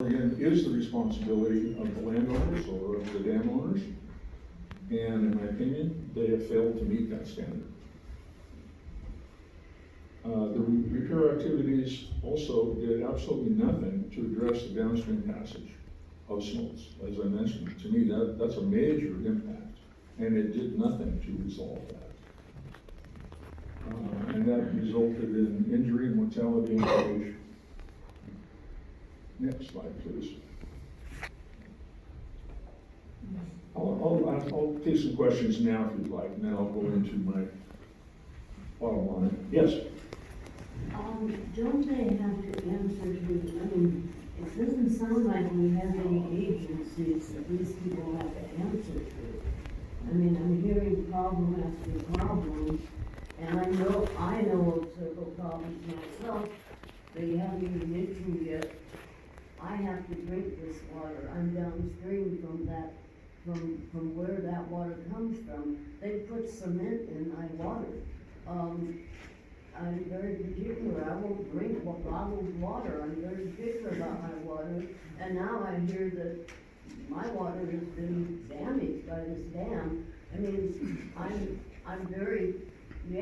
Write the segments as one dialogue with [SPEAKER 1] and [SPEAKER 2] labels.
[SPEAKER 1] again, is the responsibility of the landowners or of the dam owners. And in my opinion, they have failed to meet that standard. The repair activities also did absolutely nothing to address the downstream passage of smolts. As I mentioned, to me, that's a major impact, and it did nothing to resolve that. And that resulted in injury, mortality, and damage. Next slide, please. I'll take some questions now if you'd like, and then I'll go into my bottom line. Yes?
[SPEAKER 2] Don't they have to answer to, I mean, it doesn't sound like we have any agencies that these people have to answer to. I mean, I'm hearing problem after problem, and I know of several problems myself. They haven't even mentioned yet. I have to drink this water. I'm downstream from that, from where that water comes from. They put cement in my water. I'm very particular. I won't drink bottled water. I'm very particular about my water. And now I hear that my water has been damaged by this dam. I mean, I'm very,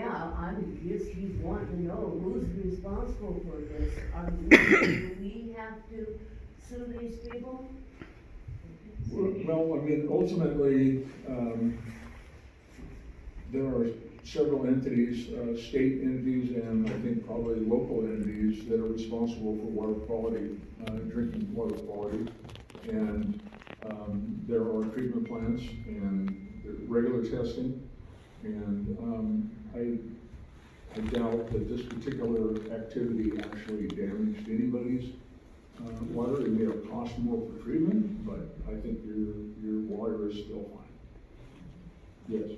[SPEAKER 2] I'm just keep wanting to know who's responsible for this. Do we have to sue these people?
[SPEAKER 1] Well, I mean, ultimately, there are several entities, state entities, and I think probably local entities that are responsible for water quality, drinking water quality. And there are treatment plants and regular testing. And I doubt that this particular activity actually damaged anybody's water. It may have cost more for treatment, but I think your water is still fine. Yes,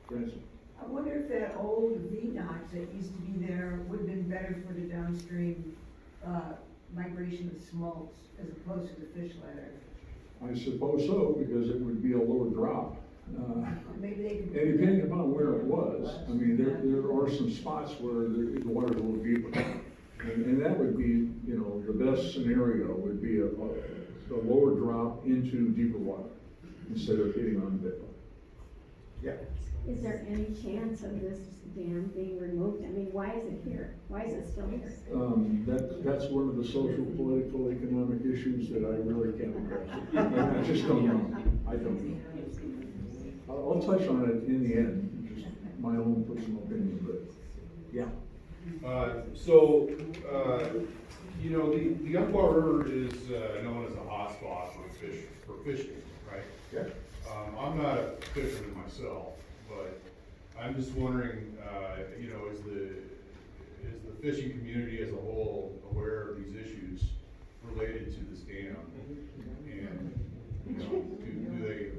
[SPEAKER 1] Francis?
[SPEAKER 3] I wonder if that old V-notch that used to be there would have been better for the downstream migration of smolts as opposed to the fish ladder.
[SPEAKER 1] I suppose so, because it would be a lower drop.
[SPEAKER 3] Maybe they could.
[SPEAKER 1] And depending upon where it was, I mean, there are some spots where the water's a little deeper. And that would be, the best scenario would be a lower drop into deeper water instead of hitting on the bed. Yeah.
[SPEAKER 4] Is there any chance of this dam being removed? I mean, why is it here? Why is it still here?
[SPEAKER 1] That's one of the social, political, economic issues that I really can't address. I just don't know. I don't know. I'll touch on it in the end, just my own personal opinion, but yeah.
[SPEAKER 5] The Umpqua River is known as a hotspot for fishing, right?
[SPEAKER 1] Yeah.
[SPEAKER 5] I'm not a fisherman myself, but I'm just wondering, is the fishing community as a whole aware of these issues related to this dam? And, do they?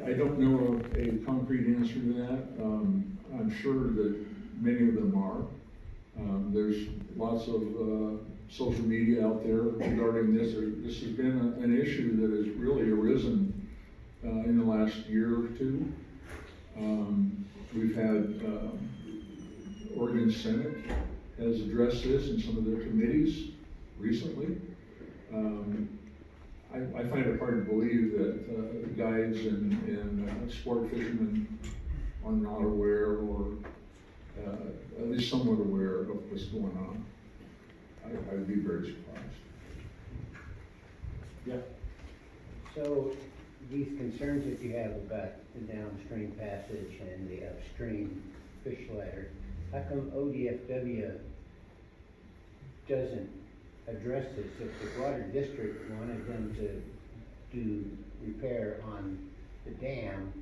[SPEAKER 1] I don't know a concrete answer to that. I'm sure that many of them are. There's lots of social media out there regarding this. This has been an issue that has really arisen in the last year or two. We've had Oregon Senate has addressed this in some of their committees recently. I find it hard to believe that guides and sport fishermen are not aware, or at least somewhat aware of what's going on. I would be very surprised. Yeah.
[SPEAKER 6] So these concerns that you have about the downstream passage and the upstream fish ladder, how come ODFW doesn't address this? If the water district wanted them to do repair on the dam,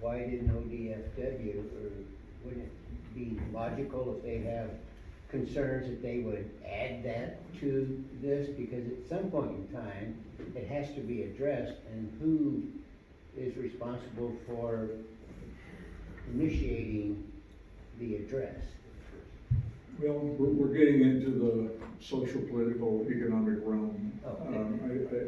[SPEAKER 6] why didn't ODFW, or wouldn't it be logical if they have concerns that they would add that to this? Because at some point in time, it has to be addressed, and who is responsible for initiating the address?
[SPEAKER 1] Well, we're getting into the social, political, economic realm.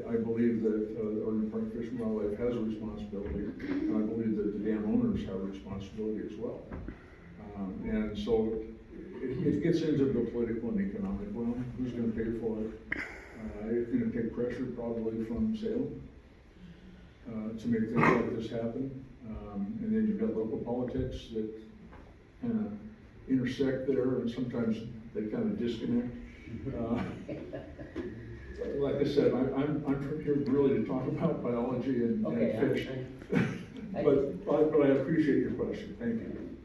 [SPEAKER 1] I believe that the Oregon Department of Fish and Wildlife has a responsibility, and I believe that the dam owners have a responsibility as well. And so it gets into the political and economic realm, who's gonna pay for it? It's gonna take pressure probably from Salem, to make things like this happen. And then you've got local politics that kind of intersect there, and sometimes they kind of disconnect. Like I said, I'm here really to talk about biology and
[SPEAKER 6] Okay,
[SPEAKER 1] fish. But I appreciate your question, thank you.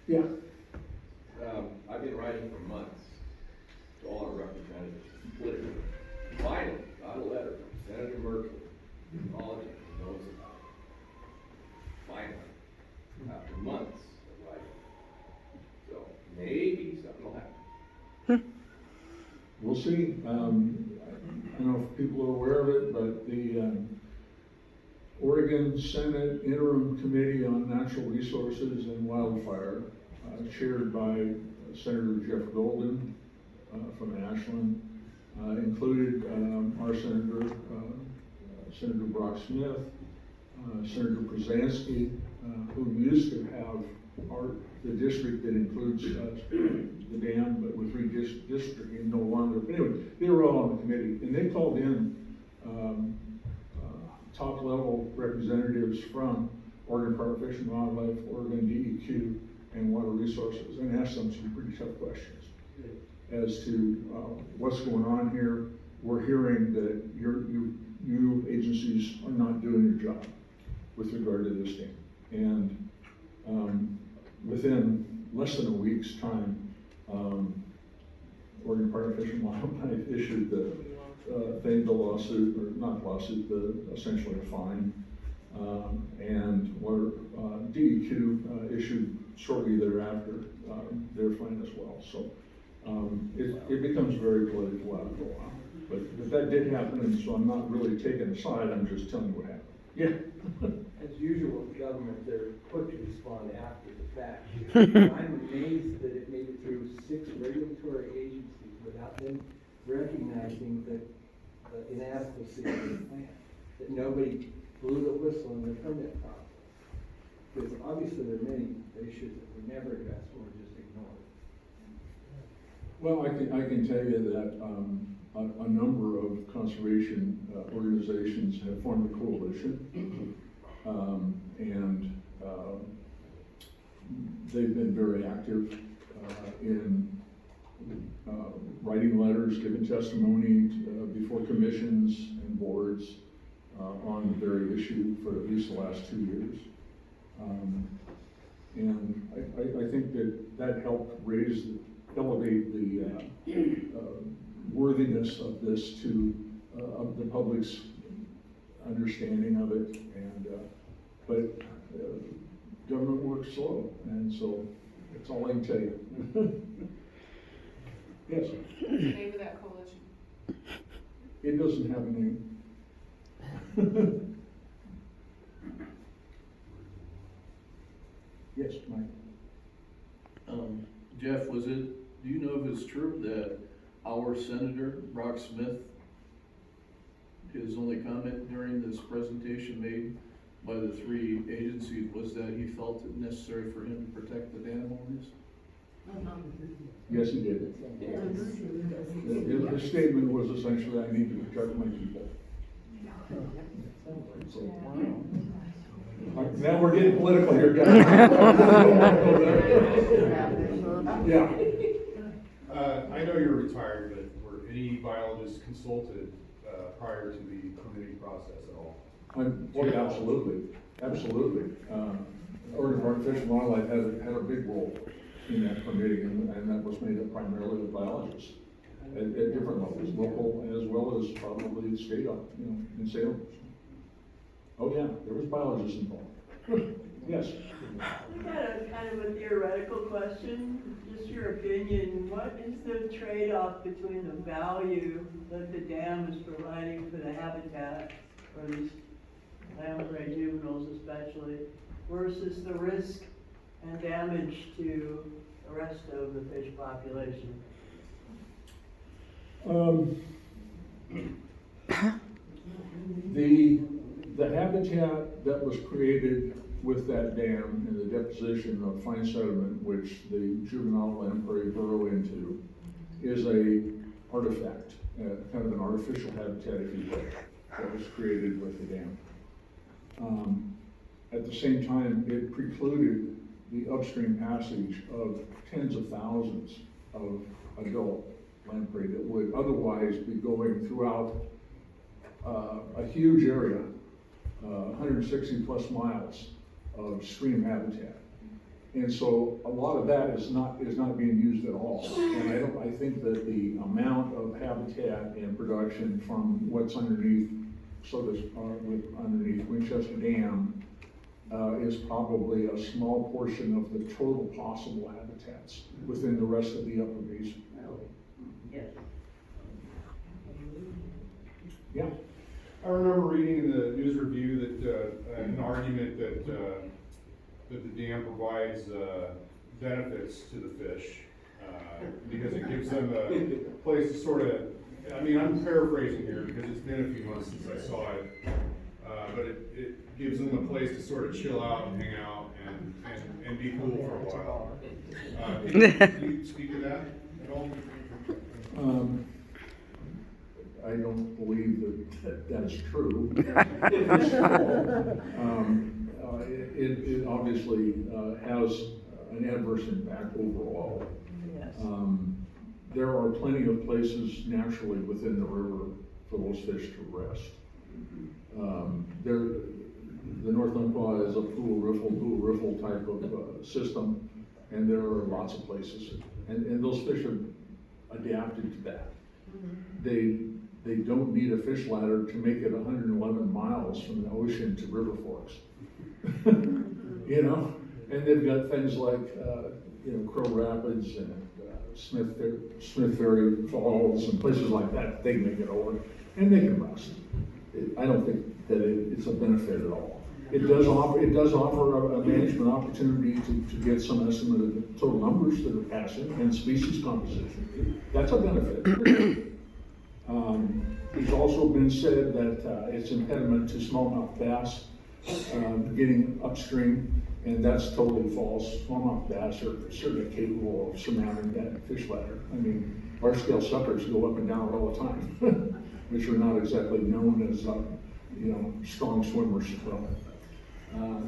[SPEAKER 1] Yeah,
[SPEAKER 7] I've been writing for months to all our representatives, politically. Finally, got a letter from Senator Merkley, acknowledging he knows about it. Finally, after months of writing. So maybe something will happen.
[SPEAKER 1] we'll see. I don't know if people are aware of it, but the Oregon Senate Interim Committee on Natural Resources and Wildfire, chaired by Senator Jeff Golden from Ashland, included our Senator, Senator Brock Smith, Senator Brzezinski, who used to have the district that includes the dam, but with redistricting no longer. But anyway, they were all on the committee, and they called in top-level representatives from Oregon Department of Fish and Wildlife, Oregon DEQ, and Water Resources, and asked them some pretty tough questions as to what's going on here. We're hearing that you agencies are not doing your job with regard to this dam. And within less than a week's time, Oregon Department of Fish and Wildlife issued the lawsuit, or not lawsuit, essentially a fine. And Water DEQ issued shortly thereafter their fine as well. So it becomes very political after a while. But that did happen, and so I'm not really taking a side, I'm just telling you what happened. Yeah.
[SPEAKER 8] As usual with government, they're quick to respond after the fact. I'm amazed that it made it through 6 regulatory agencies without them recognizing the inadequacy of the plan, that nobody blew the whistle in the permit process. Because obviously there are many issues that were never addressed or just ignored.
[SPEAKER 1] Well, I can tell you that a number of conservation organizations have formed a coalition, and they've been very active in writing letters, giving testimony before commissions and boards on the very issue for at least the last 2 years. And I think that helped elevate the worthiness of this to of the public's understanding of it. And but government works slow, and so that's all I can tell you. Yes.
[SPEAKER 9] What's the name of that coalition?
[SPEAKER 1] It doesn't have a name. Yes, Mike.
[SPEAKER 10] Jeff, do you know if it's true that our Senator, Brock Smith, his only comment during this presentation made by the 3 agencies was that he felt it necessary for him to protect the dam owners?
[SPEAKER 1] Yes, he did. His statement was essentially, I need to protect my people. Now we're getting political here, guys. Yeah.
[SPEAKER 5] I know you're retired, but were any biologists consulted prior to the committee process at all?
[SPEAKER 1] Yeah, absolutely. Oregon Department of Fish and Wildlife had a big role in that committee, and that was made up primarily of biologists at different levels, local as well as probably state, in Salem. Oh yeah, there was biologists involved. Yes.
[SPEAKER 11] I got a kind of a theoretical question, just your opinion. What is the trade-off between the value that the dam is providing for the habitat for these lamprey juveniles especially, versus the risk and damage to the rest of the fish population?
[SPEAKER 1] The habitat that was created with that dam and the deposition of fine sediment, which the juvenile lamprey burrow into, is a artifact, kind of an artificial habitat, if you will, that was created with the dam. At the same time, it precluded the upstream passage of tens of thousands of adult lamprey that would otherwise be going throughout a huge area, 160 plus miles of stream habitat. And so a lot of that is not being used at all. And I think that the amount of habitat and production from what's underneath, underneath Winchester Dam, is probably a small portion of the total possible habitats within the rest of the upper basin.
[SPEAKER 2] Yes.
[SPEAKER 1] Yeah.
[SPEAKER 5] I remember reading in the news review that, an argument that the dam provides, benefits to the fish, because it gives them a place to sort of, I mean, I'm paraphrasing here because it's been a few months since I saw it, but it gives them a place to sort of chill out and hang out and be cool for a while. Can you speak to that at all?
[SPEAKER 1] I don't believe that that's true. It obviously has an adverse impact overall.
[SPEAKER 11] Yes.
[SPEAKER 1] There are plenty of places naturally within the river for those fish to rest. The North Umpqua is a pool riffle type of system, and there are lots of places, and those fish have adapted to that. They don't need a fish ladder to make it 111 miles from the ocean to river forks. You know, and they've got things like Crow Rapids and Smith Ferry Falls and places like that. They can make it over, and they can rest. I don't think that it's a benefit at all. It does offer a management opportunity to get some estimate of the total numbers that are passing and species composition. That's a benefit. It's also been said that it's impediment to smallmouth bass getting upstream, and that's totally false. Smallmouth bass are certainly capable of surmounting that fish ladder. I mean, large-scale suckers go up and down all the time, which are not exactly known as strong swimmers. Well,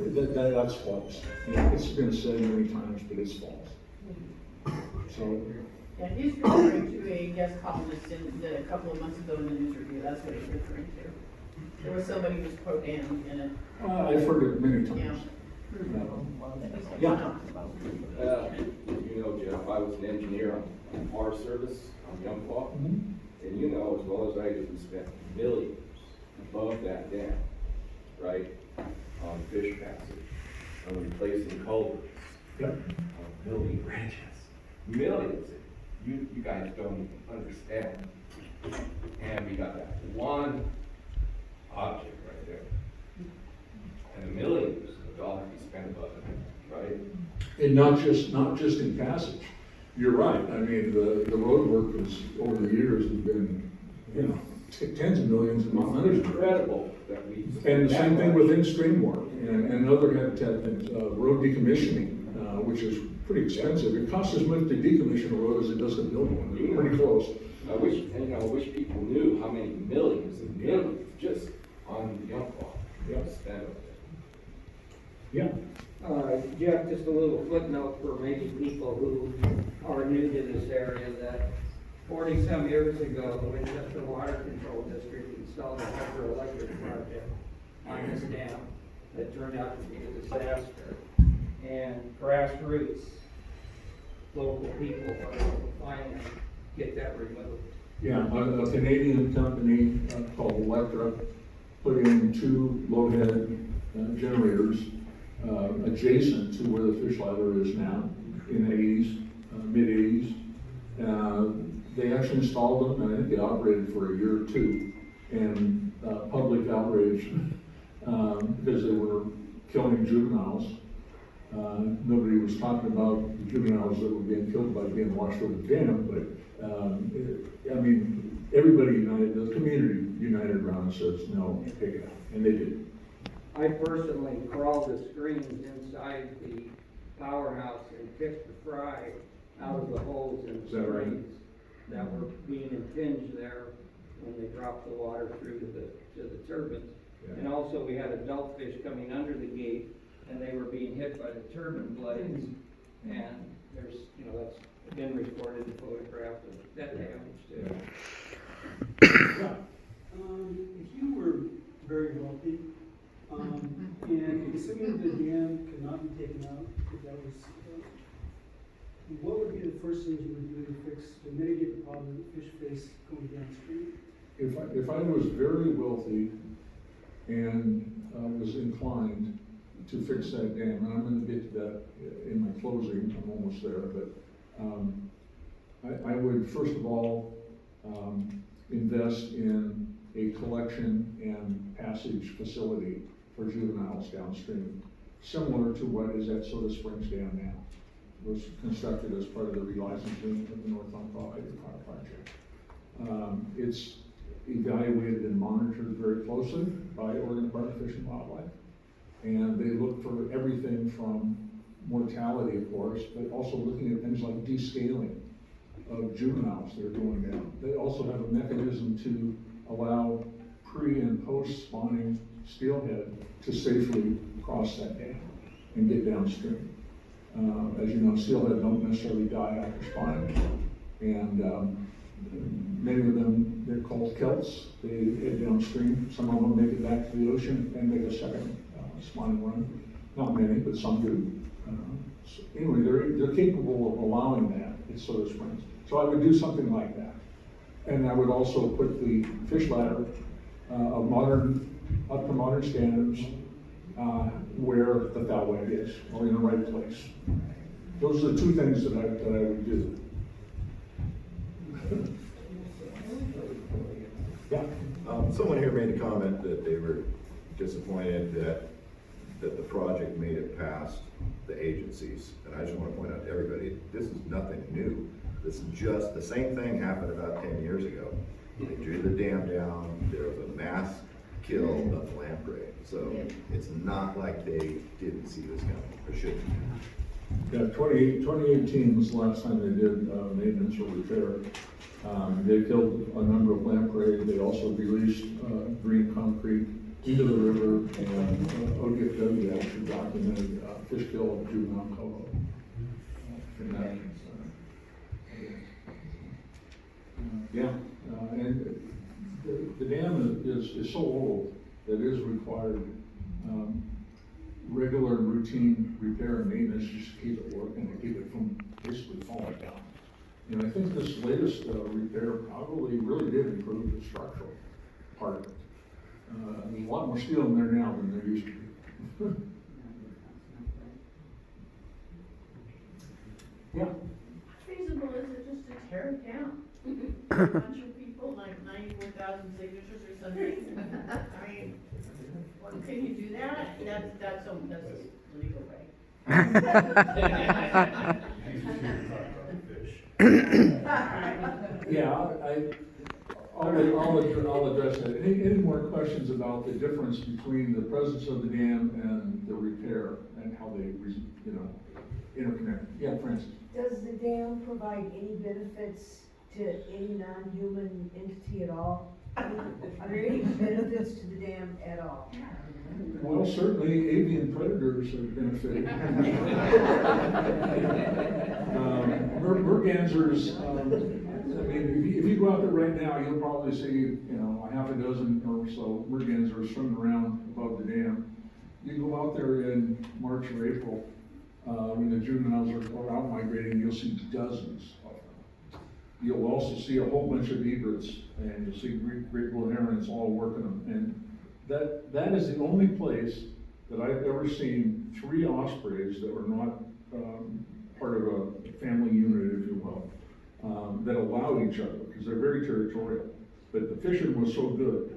[SPEAKER 1] that's false. It's been said many times, but it's false. So.
[SPEAKER 9] Yeah, he's referring to a guest columnist a couple of months ago in the news review, that's what he's referring to. There was somebody who's pro-dam in it.
[SPEAKER 1] I've heard it many times. Yeah.
[SPEAKER 7] Jeff, I was an engineer on our service on the Umpqua, and you know as well as I do, we spent millions above that dam, right, on fish passage, on replacing culverts, on building bridges, millions. You guys don't understand. And we got that one object right there. And the millions of dollars we spent above it, right?
[SPEAKER 1] And not just in passage. You're right. I mean, the road work is, over the years, has been, tens of millions, if not hundreds.
[SPEAKER 7] It's incredible that we.
[SPEAKER 1] And the same thing with in-stream work and other habitat things, road decommissioning, which is pretty expensive. It costs as much to decommission a road as it does to build one. Pretty close.
[SPEAKER 7] I wish people knew how many millions and millions just on the Umpqua spent over
[SPEAKER 1] Yeah.
[SPEAKER 12] Jeff, just a little footnote for maybe people who are new to this area, that 40-some years ago, the Winchester Water Control District installed a hydroelectric project on this dam that turned out to be a disaster. And grassroots, local people are able to finally get that removed.
[SPEAKER 1] Yeah, a Canadian company called Electra put in 2 low-head generators adjacent to where the fish ladder is now, in the 80s, mid-80s. They actually installed them, and I think they operated for a year or 2, and public outrage because they were killing juveniles. Nobody was talking about the juveniles that were being killed by being washed over the dam, but everybody united, the community united around and says, no, take it out, and they did.
[SPEAKER 12] I I personally crawled the screens inside the powerhouse and picked the fry out of the holes in the
[SPEAKER 1] Is that right?
[SPEAKER 12] screens that were being impinged there when they dropped the water through to the turbines.
[SPEAKER 1] Yeah.
[SPEAKER 12] And also, we had adult fish coming under the gate, and they were being hit by the turbine blades. And there's, that's been recorded and photographed of that damage too.
[SPEAKER 13] If you were very wealthy, and assuming the dam could not be taken out, if that was, what would be the first things you would do to mitigate the problem that fish face going downstream?
[SPEAKER 1] If I was very wealthy and was inclined to fix that dam, and I'm gonna get to that in my closing, I'm almost there, but I would first of all invest in a collection and passage facility for juveniles downstream, similar to what is at Soda Springs Dam now. It was constructed as part of the relicensing of the North Umpqua Hydropower project. It's evaluated and monitored very closely by Oregon Department of Fish and Wildlife. And they look for everything from mortality, of course, but also looking at things like descaling of juveniles that are going down. They also have a mechanism to allow pre and post spawning steelhead to safely cross that dam and get downstream. As you know, steelhead don't necessarily die after spawning, and many of them, they're called kelts. They head downstream. Some of them make it back to the ocean and make a second spawning run. Not many, but some do. So anyway, they're capable of allowing that at Soda Springs. So I would do something like that. And I would also put the fish ladder up to modern standards where the thowwag is, or in the right place. Those are the two things that I would do. Yeah.
[SPEAKER 14] Someone here made a comment that they were disappointed that the project made it past the agencies. And I just want to point out to everybody, this is nothing new. This is just, the same thing happened about 10 years ago. They drew the dam down, there was a mass kill of lamprey. So it's not like they didn't see this coming, or shouldn't.
[SPEAKER 1] Yeah, 2018 was the last time they did maintenance or repair. They killed a number of lamprey. They also released green concrete into the river, and ODFW actually documented fish kill of juvenile coho. And the dam is so old that it is required regular and routine repair and maintenance just to keep it working and keep it from basically falling down. And I think this latest repair probably really did improve the structural part of it. There's a lot more steel in there now than there used to be. Yeah.
[SPEAKER 9] How feasible is it just to tear it down? A bunch of people, like 94,000 signatures or something. I mean, can you do that? That's a legal way.
[SPEAKER 1] Yeah, I'll address that. Any more questions about the difference between the presence of the dam and the repair and how they, interconnect? Yeah, Francis.
[SPEAKER 3] Does the dam provide any benefits to any non-human entity at all? Are there any benefits to the dam at all?
[SPEAKER 1] Well, certainly avian predators have benefited. Mergansers, if you go out there right now, you'll probably see, a half a dozen or so mergansers swimming around above the dam. You go out there in March or April, when the juveniles are out migrating, you'll see dozens of them. You'll also see a whole bunch of egrets, and you'll see great blue herons all working them. And that is the only place that I've ever seen 3 ospreys that were not part of a family unit, if you will, that allowed each other, because they're very territorial. But the fishing was so good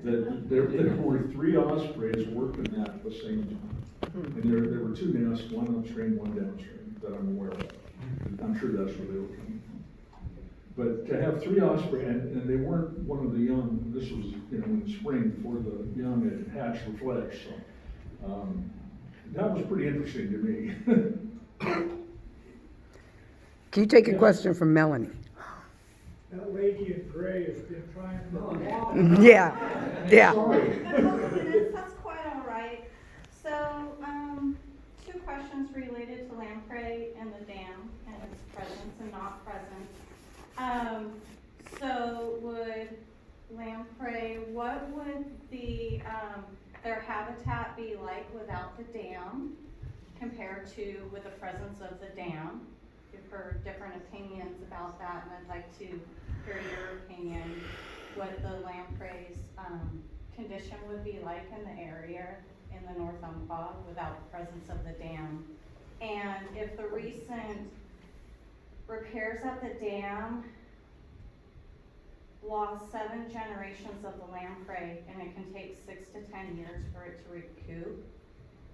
[SPEAKER 1] that there were 3 ospreys working that at the same time. And there were 2 nests, one upstream, one downstream, that I'm aware of. I'm sure that's where they were coming from. But to have 3 osprey, and they weren't one of the young, this was, in the spring before the young had hatched or fledged, so That was pretty interesting to me.
[SPEAKER 15] Can you take a question from Melanie?
[SPEAKER 13] That lady in gray has been trying for a while.
[SPEAKER 15] Yeah, yeah.
[SPEAKER 1] Sorry.
[SPEAKER 16] A couple minutes, that's quite all right. So, two questions related to lamprey and the dam and its presence and not presence. So would lamprey, what would their habitat be like without the dam compared to with the presence of the dam? We've heard different opinions about that, and I'd like to hear your opinion, what the lamprey's condition would be like in the area in the North Umpqua without the presence of the dam. And if the recent repairs at the dam lost 7 generations of the lamprey, and it can take 6 to 10 years for it to recoup,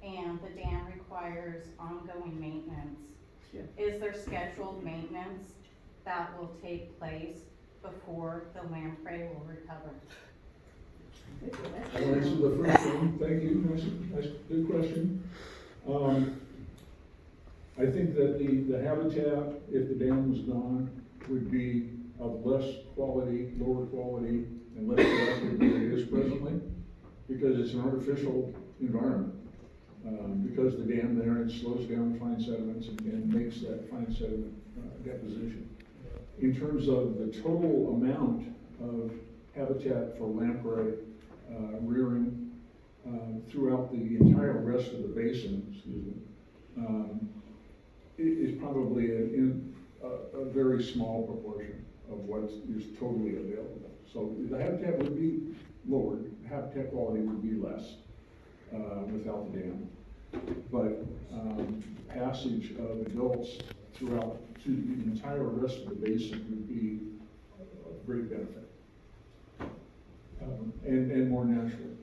[SPEAKER 16] and the dam requires ongoing maintenance.
[SPEAKER 8] Yeah.
[SPEAKER 16] Is there scheduled maintenance that will take place before the lamprey will recover?
[SPEAKER 1] I'll answer the first one. Thank you. Nice, good question. I think that the habitat, if the dam was gone, would be of less quality, lower quality, and less productive than it is presently, because it's an artificial environment. Because the dam there, it slows down fine sediments and makes that fine sediment deposition. In terms of the total amount of habitat for lamprey rearing throughout the entire rest of the basin, it is probably a very small proportion of what is totally available. So the habitat would be lowered, habitat quality would be less without the dam. But passage of adults throughout to the entire rest of the basin would be of great benefit. And more natural.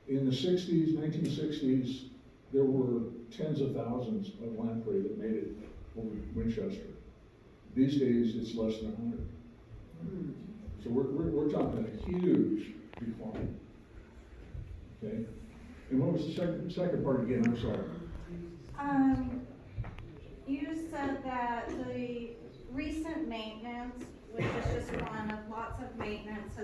[SPEAKER 1] In the 1960s, there were tens of thousands of lamprey that made it over Winchester. These days, it's less than 100. So we're talking a huge decline. Okay? And what was the second part again? I'm sorry.
[SPEAKER 16] You said that the recent maintenance, which is just one of lots of maintenance,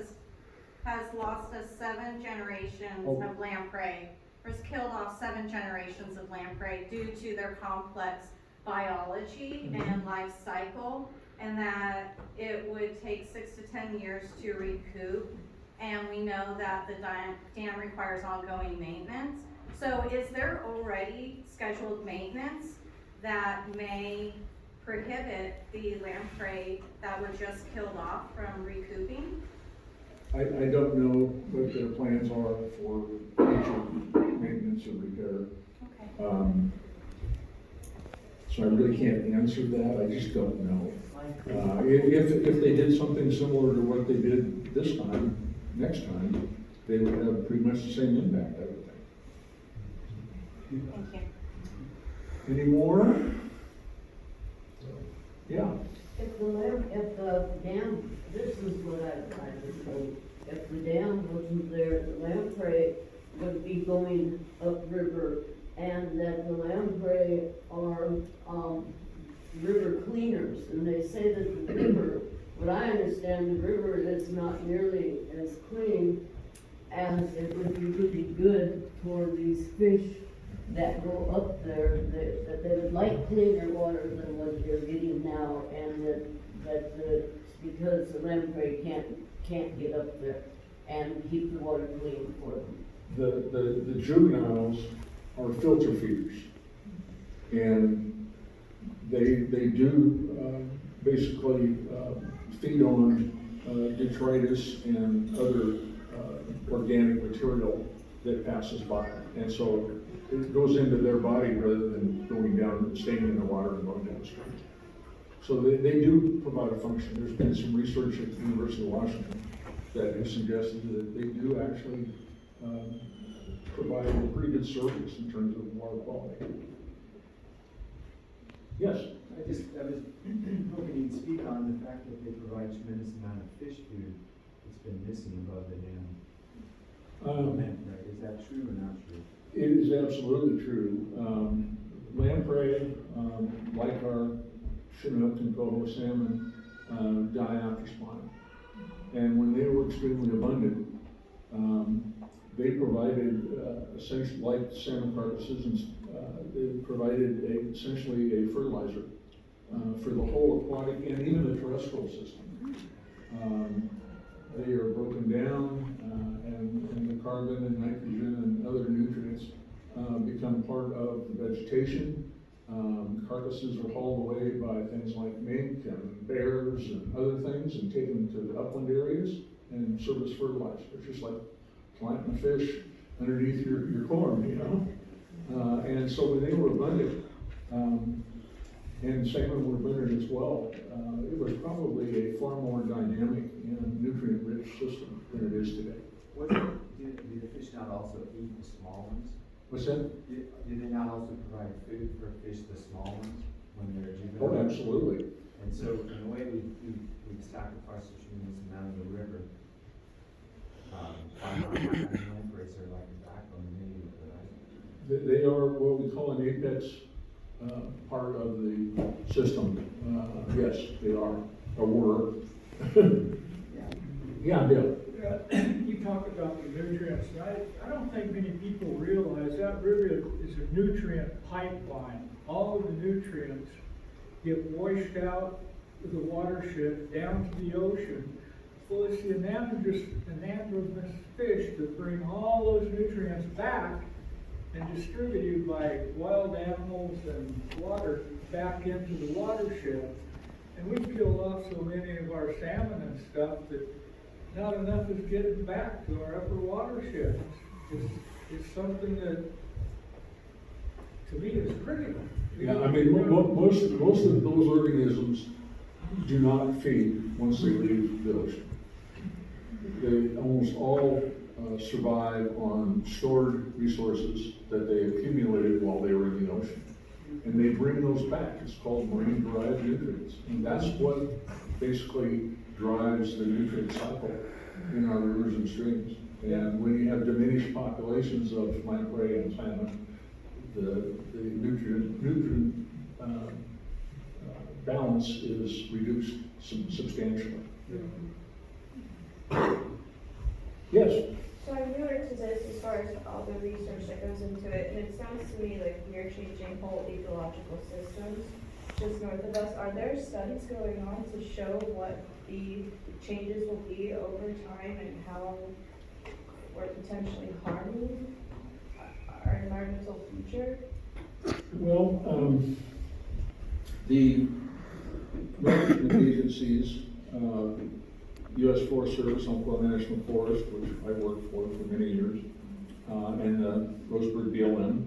[SPEAKER 16] has lost us 7 generations of lamprey, or has killed off 7 generations of lamprey due to their complex biology and life cycle, and that it would take 6 to 10 years to recoup. And we know that the dam requires ongoing maintenance. So is there already scheduled maintenance that may prohibit the lamprey that were just killed off from recouping?
[SPEAKER 1] I don't know what their plans are for future maintenance and repair.
[SPEAKER 16] Okay.
[SPEAKER 1] So I really can't answer that. I just don't know. If they did something similar to what they did this time, next time, they would have pretty much the same impact, I would think.
[SPEAKER 16] Thank you.
[SPEAKER 1] Any more? Yeah.
[SPEAKER 2] If the dam, this is what I was told, if the dam wasn't there, the lamprey would be going upriver, and that the lamprey are river cleaners, and they say that the river, what I understand, the river is not nearly as clean as it would be really good for these fish that go up there, that they would like cleaner water than what they're getting now, and because the lamprey can't get up there and keep the water clean for them.
[SPEAKER 1] The juveniles are filter feeders, and they do basically feed on detritus and other organic material that passes by, and so it goes into their body rather than going down, staying in the water and going downstream. So they do provide a function. There's been some research at the University of Washington that has suggested that they do actually provide a pretty good service in terms of water quality. Yes?
[SPEAKER 17] I was hoping you'd speak on the fact that they provide tremendous amount of fish food that's been missing above the dam. Is that true or not true?
[SPEAKER 1] It is absolutely true. Lamprey, like our Chinook and coho salmon, die after spawning. And when they were extremely abundant, they provided, essentially, like salmon carcasses, and they provided essentially a fertilizer for the whole aquatic and even the terrestrial system. They are broken down, and the carbon and nitrogen and other nutrients become part of the vegetation. Carcasses are hauled away by things like mink and bears and other things and taken to the upland areas and serve as fertilizer. It's just like planting a fish underneath your corn, you know? And so when they were abundant, and salmon were abundant as well, it was probably a far more dynamic and nutrient-rich system than it is today.
[SPEAKER 17] Do the fish not also eat the small ones?
[SPEAKER 1] What's that?
[SPEAKER 17] Do they not also provide food for fish, the small ones, when they're juvenile?
[SPEAKER 1] Oh, absolutely.
[SPEAKER 17] And so, in a way, we sacrifice a tremendous amount of the river. Lampreys are like the backbone, maybe, right?
[SPEAKER 1] They are what we call an apex part of the system. Yes, they are, or were. Yeah, Bill.
[SPEAKER 18] You talk about the nutrients, I don't think many people realize that river is a nutrient pipeline. All of the nutrients get washed out of the watershed down to the ocean. So it's the anadromous fish that bring all those nutrients back and distributed by wild animals and water back into the watershed. And we kill off so many of our salmon and stuff that not enough is getting back to our upper watershed. It's something that, to me, is critical.
[SPEAKER 1] Yeah, I mean, most of those organisms do not feed once they leave the ocean. They almost all survive on stored resources that they accumulated while they were in the ocean. And they bring those back. It's called marine-derived nutrients. And that's what basically drives the nutrient cycle in our rivers and streams. And when you have diminished populations of lamprey and salmon, the nutrient balance is reduced substantially. Yes?
[SPEAKER 19] So I'm newer to this as far as all the research that goes into it, and it sounds to me like we're changing whole ecological systems just north of us. Are there studies going on to show what the changes will be over time and how we're potentially harming our environmental future?
[SPEAKER 1] Well, the management agencies, U.S. Forest Service, Oklahoma National Forest, which I worked for many years, and Roseburg BLM,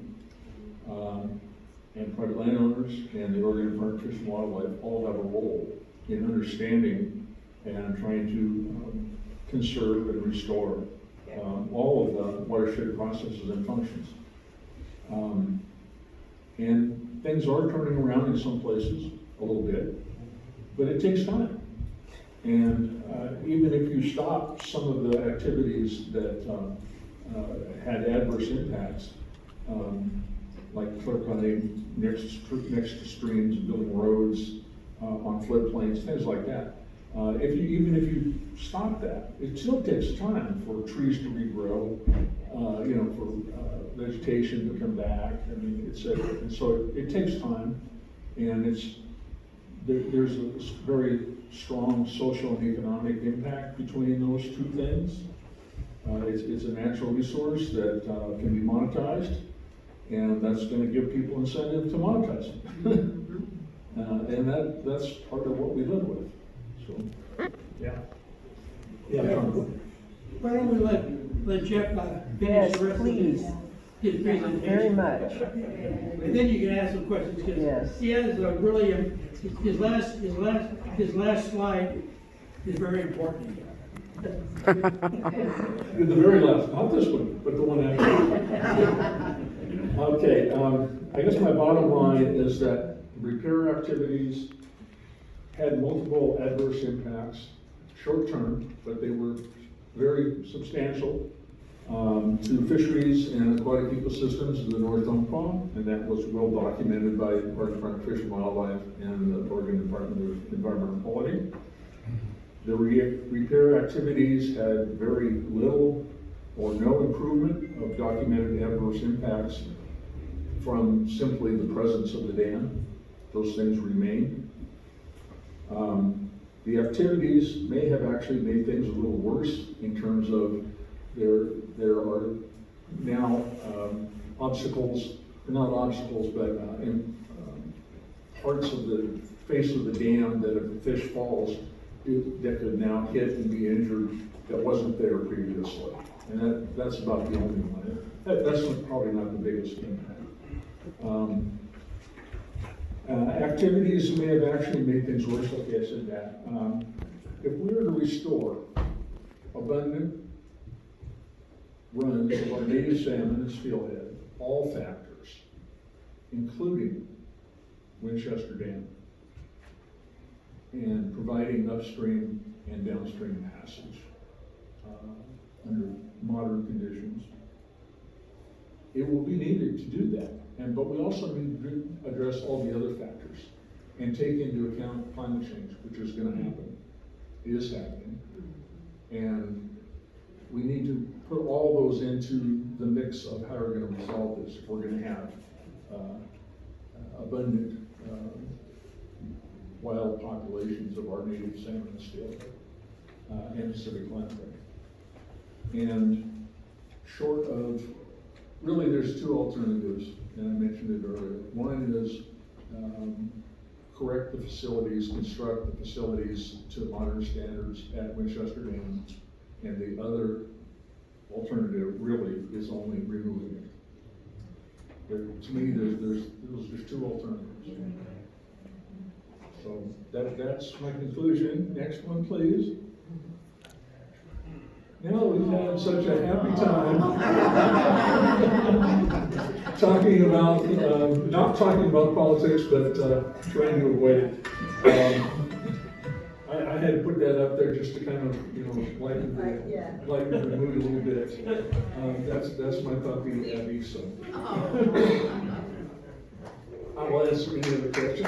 [SPEAKER 1] and private landowners and the Oregon Department of Fish and Wildlife all have a role in understanding and trying to conserve and restore all of the watershed processes and functions. And things are turning around in some places a little bit, but it takes time. And even if you stop some of the activities that had adverse impacts, like clear cutting next to streams, building roads on floodplains, things like that. Even if you stop that, it still takes time for trees to regrow, for vegetation to come back. I mean, and so it takes time, and there's a very strong social and economic impact between those two things. It's a natural resource that can be monetized, and that's going to give people incentive to monetize it. And that's part of what we live with. So, yeah. Yeah, Tom.
[SPEAKER 20] Why don't we let Jeff finish the rest of his presentation?
[SPEAKER 15] Very much.
[SPEAKER 20] And then you can ask some questions, because
[SPEAKER 15] Yes.
[SPEAKER 20] he has a really, his last slide is very important.
[SPEAKER 1] The very last, not this one, but the one after. Okay, I guess my bottom line is that repair activities had multiple adverse impacts, short term, but they were very substantial. to fisheries and aquatic ecosystems of the North Umpqua, and that was well documented by the Department of Fish and Wildlife and the Oregon Department of Environmental Quality. The repair activities had very little or no improvement of documented adverse impacts from simply the presence of the dam. Those things remain. The activities may have actually made things a little worse in terms of there are now obstacles, not obstacles, but parts of the face of the dam that if a fish falls, that could now hit and be injured that wasn't there previously. And that's about the only one. That's probably not the biggest impact. Activities may have actually made things worse, okay, I said that. If we were to restore abundant runs of our native salmon and steelhead, all factors, including Winchester Dam, and providing upstream and downstream passage under modern conditions, it will be needed to do that. But we also need to address all the other factors and take into account climate change, which is going to happen, is happening. And we need to put all those into the mix of how we're going to resolve this if we're going to have abundant wild populations of our native salmon and steelhead and Pacific lamprey. And short of, really there's two alternatives, and I mentioned it earlier. One is correct the facilities, construct the facilities to modern standards at Winchester Dam, and the other alternative really is only removing it. To me, there's two alternatives. So that's my conclusion. Next one, please. Now we've had such a happy time talking about, not talking about politics, but trying to avoid it. I had to put that up there just to kind of, lighten the mood a little bit. That's my puppy, Abby, so. I will answer any other questions.